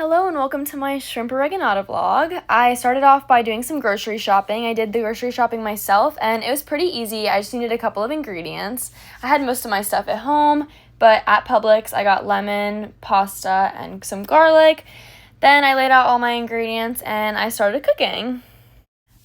Hello and welcome to my shrimp oreganata vlog. I started off by doing some grocery shopping. I did the grocery shopping myself and it was pretty easy. I just needed a couple of ingredients. I had most of my stuff at home, but at Publix I got lemon, pasta, and some garlic. Then I laid out all my ingredients and I started cooking.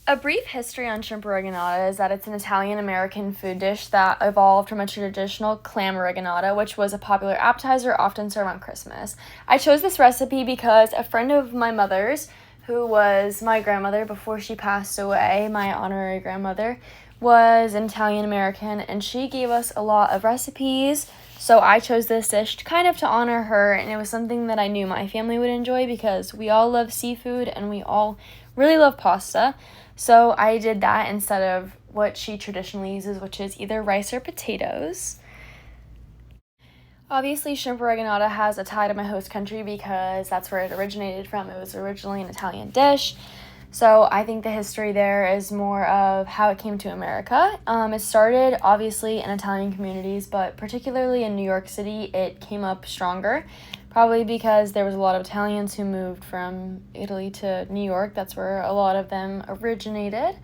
A brief history on shrimp oreganata is that it's an Italian-American food dish that evolved from a traditional clam oreganata, which was a popular appetizer often served on Christmas. I chose this recipe because a friend of my mother's, who was my grandmother before she passed away, my honorary grandmother, was an Italian-American, and she gave us a lot of recipes, so I chose this dish kind of to honor her, and it was something that I knew my family would enjoy because we all love seafood and we all really love pasta. So I did that instead of what she traditionally uses, which is either rice or potatoes. Obviously, shrimp oreganata has a tie to my host country because that's where it originated from. It was originally an Italian dish. So I think the history there is more of how it came to America. It started obviously in Italian communities, but particularly in New York City, it came up stronger. Probably because there was a lot of Italians who moved from Italy to New York. That's where a lot of them originated.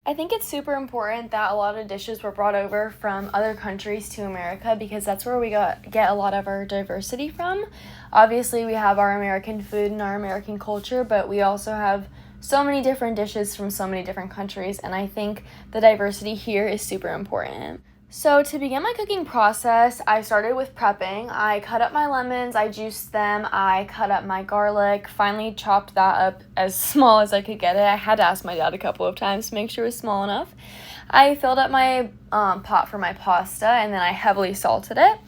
I think it's super important that a lot of dishes were brought over from other countries to America because that's where we get a lot of our diversity from. Obviously, we have our American food and our American culture, but we also have so many different dishes from so many different countries, and I think the diversity here is super important. So to begin my cooking process, I started with prepping. I cut up my lemons, I juiced them, I cut up my garlic, finally chopped that up as small as I could get it. I had to ask my dad a couple of times to make sure it was small enough. I filled up my pot for my pasta and then I heavily salted it.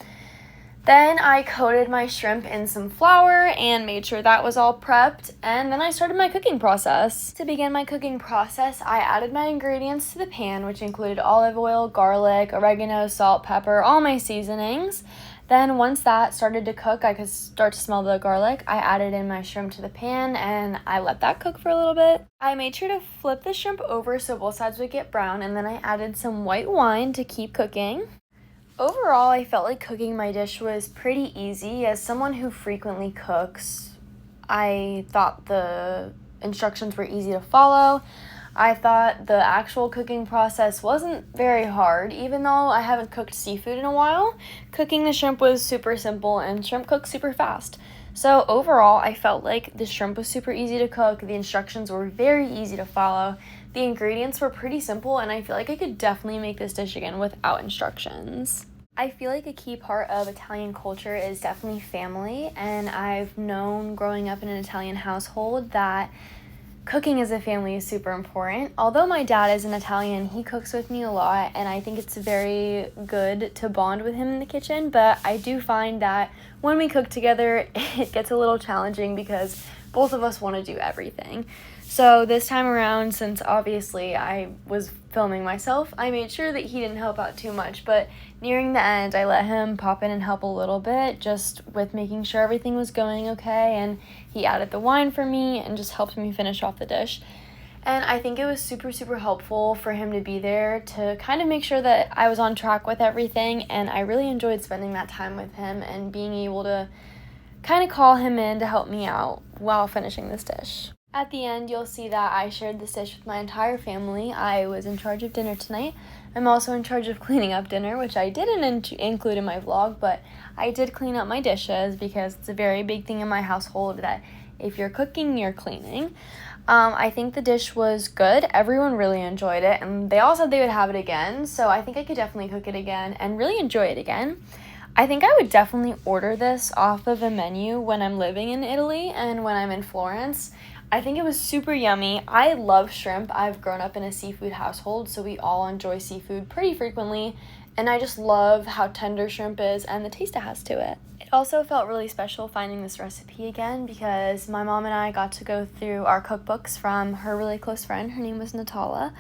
Then I coated my shrimp in some flour and made sure that was all prepped, and then I started my cooking process. To begin my cooking process, I added my ingredients to the pan, which included olive oil, garlic, oregano, salt, pepper, all my seasonings. Then once that started to cook, I could start to smell the garlic. I added in my shrimp to the pan and I let that cook for a little bit. I made sure to flip the shrimp over so both sides would get brown, and then I added some white wine to keep cooking. Overall, I felt like cooking my dish was pretty easy. As someone who frequently cooks, I thought the instructions were easy to follow. I thought the actual cooking process wasn't very hard. Even though I haven't cooked seafood in a while, cooking the shrimp was super simple and shrimp cook super fast. So overall, I felt like the shrimp was super easy to cook. The instructions were very easy to follow. The ingredients were pretty simple, and I feel like I could definitely make this dish again without instructions. I feel like a key part of Italian culture is definitely family, and I've known growing up in an Italian household that cooking as a family is super important. Although my dad is an Italian, he cooks with me a lot, and I think it's very good to bond with him in the kitchen, but I do find that when we cook together, it gets a little challenging because both of us want to do everything. So this time around, since obviously I was filming myself, I made sure that he didn't help out too much, but nearing the end, I let him pop in and help a little bit, just with making sure everything was going okay, and he added the wine for me and just helped me finish off the dish. And I think it was super, super helpful for him to be there to kind of make sure that I was on track with everything, and I really enjoyed spending that time with him and being able to kind of call him in to help me out while finishing this dish. At the end, you'll see that I shared this dish with my entire family. I was in charge of dinner tonight. I'm also in charge of cleaning up dinner, which I didn't include in my vlog, but I did clean up my dishes because it's a very big thing in my household that if you're cooking, you're cleaning. I think the dish was good. Everyone really enjoyed it, and they all said they would have it again, so I think I could definitely cook it again and really enjoy it again. I think I would definitely order this off of a menu when I'm living in Italy and when I'm in Florence. I think it was super yummy. I love shrimp. I've grown up in a seafood household, so we all enjoy seafood pretty frequently, and I just love how tender shrimp is and the taste it has to it. It also felt really special finding this recipe again because my mom and I got to go through our cookbooks from her really close friend. Her name was Natala,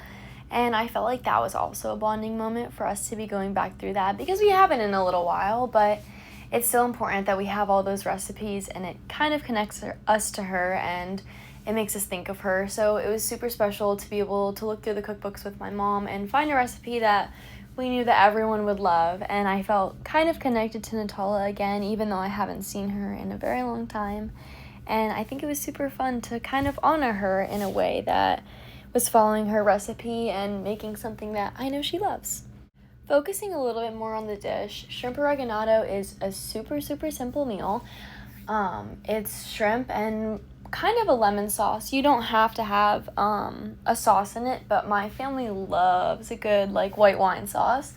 and I felt like that was also a bonding moment for us to be going back through that because we haven't in a little while, but it's still important that we have all those recipes, and it kind of connects us to her and it makes us think of her. So it was super special to be able to look through the cookbooks with my mom and find a recipe that we knew that everyone would love, and I felt kind of connected to Natala again, even though I haven't seen her in a very long time. And I think it was super fun to kind of honor her in a way that was following her recipe and making something that I know she loves. Focusing a little bit more on the dish, shrimp oregano is a super, super simple meal. It's shrimp and kind of a lemon sauce. You don't have to have a sauce in it, but my family loves a good white wine sauce.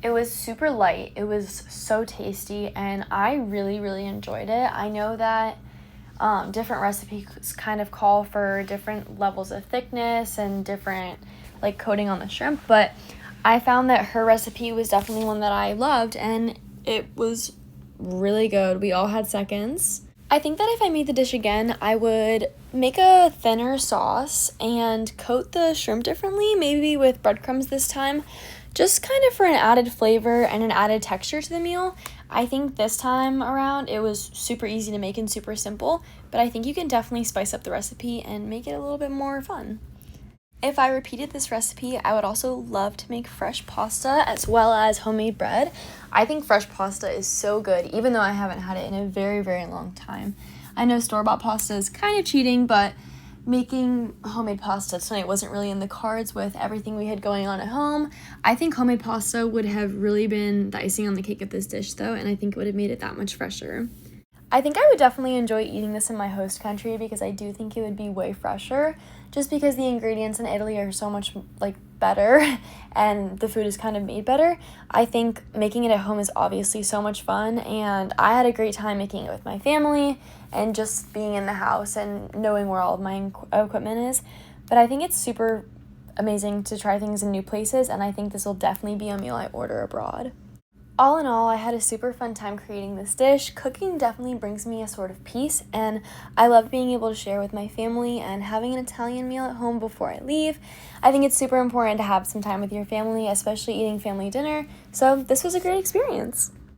It was super light. It was so tasty, and I really, really enjoyed it. I know that different recipes kind of call for different levels of thickness and different coating on the shrimp, but I found that her recipe was definitely one that I loved, and it was really good. We all had seconds. I think that if I made the dish again, I would make a thinner sauce and coat the shrimp differently, maybe with breadcrumbs this time, just kind of for an added flavor and an added texture to the meal. I think this time around it was super easy to make and super simple, but I think you can definitely spice up the recipe and make it a little bit more fun. If I repeated this recipe, I would also love to make fresh pasta as well as homemade bread. I think fresh pasta is so good, even though I haven't had it in a very, very long time. I know store-bought pasta is kind of cheating, but making homemade pasta tonight wasn't really in the cards with everything we had going on at home. I think homemade pasta would have really been the icing on the cake of this dish, though, and I think it would have made it that much fresher. I think I would definitely enjoy eating this in my host country because I do think it would be way fresher, just because the ingredients in Italy are so much better and the food is kind of made better. I think making it at home is obviously so much fun, and I had a great time making it with my family and just being in the house and knowing where all of my equipment is. But I think it's super amazing to try things in new places, and I think this will definitely be a meal I order abroad. All in all, I had a super fun time creating this dish. Cooking definitely brings me a sort of peace, and I love being able to share with my family and having an Italian meal at home before I leave. I think it's super important to have some time with your family, especially eating family dinner, so this was a great experience.